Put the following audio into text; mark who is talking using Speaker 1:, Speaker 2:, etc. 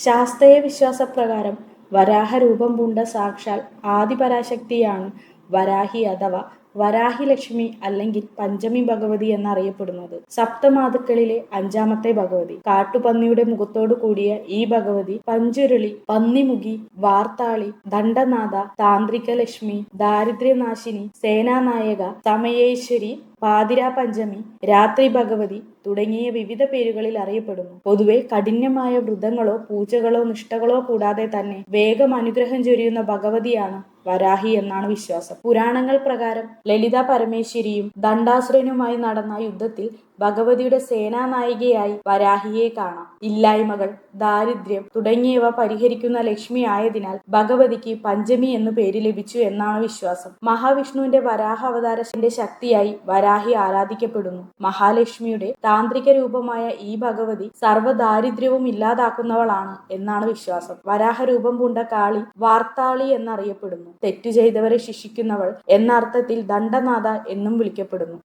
Speaker 1: ശാസ്ത്രീയ വിശ്വാസപ്രകാരം വരാഹ രൂപം പൂണ്ട സാക്ഷാൽ ആദിപരാശക്തിയാണ് വരാഹി അഥവാ വരാഹി ലക്ഷ്മി അല്ലെങ്കിൽ പഞ്ചമി ഭഗവതി എന്നറിയപ്പെടുന്നത്. സപ്തമാതുക്കളിലെ അഞ്ചാമത്തെ ഭഗവതി. കാട്ടുപന്നിയുടെ മുഖത്തോടു കൂടിയ ഈ ഭഗവതി പഞ്ചുരുളി, പന്നിമുഖി, വാർത്താളി, ദണ്ഡനാഥ, താന്ത്രിക ലക്ഷ്മി, ദാരിദ്ര്യനാശിനി, സേനാനായക, സമയേശ്വരി, പാതിരാ പഞ്ചമി, രാത്രി ഭഗവതി തുടങ്ങിയ വിവിധ പേരുകളിൽ അറിയപ്പെടുന്നു. പൊതുവെ കഠിനമായ വ്രതങ്ങളോ പൂജകളോ നിഷ്ഠകളോ കൂടാതെ തന്നെ വേഗം അനുഗ്രഹം ചൊരിയുന്ന ഭഗവതിയാണ് വരാഹി എന്നാണ് വിശ്വാസം. പുരാണങ്ങൾ പ്രകാരം ലളിത പരമേശ്വരിയും ദണ്ഡാസുരനുമായി നടന്ന യുദ്ധത്തിൽ ഭഗവതിയുടെ സേനാനായികയായി വരാഹിയെ കാണാം. ഇല്ലായ്മകൾ, ദാരിദ്ര്യം തുടങ്ങിയവ പരിഹരിക്കുന്ന ലക്ഷ്മി ആയതിനാൽ ഭഗവതിക്ക് പഞ്ചമി എന്നു പേര് ലഭിച്ചു എന്നാണ് വിശ്വാസം. മഹാവിഷ്ണുവിന്റെ വരാഹ അവതാരത്തിന്റെ ശക്തിയായി വരാഹി ആരാധിക്കപ്പെടുന്നു. മഹാലക്ഷ്മിയുടെ താന്ത്രിക രൂപമായ ഈ ഭഗവതി സർവ്വദാരിദ്ര്യവും ഇല്ലാതാക്കുന്നവളാണ് എന്നാണ് വിശ്വാസം. വരാഹ രൂപം പൂണ്ട കാളി വാർത്താളി എന്നറിയപ്പെടുന്നു. തെറ്റു ചെയ്തവരെ ശിക്ഷിക്കുന്നവൾ എന്ന അർത്ഥത്തിൽ ദണ്ഡനാഥ എന്നും വിളിക്കപ്പെടുന്നു.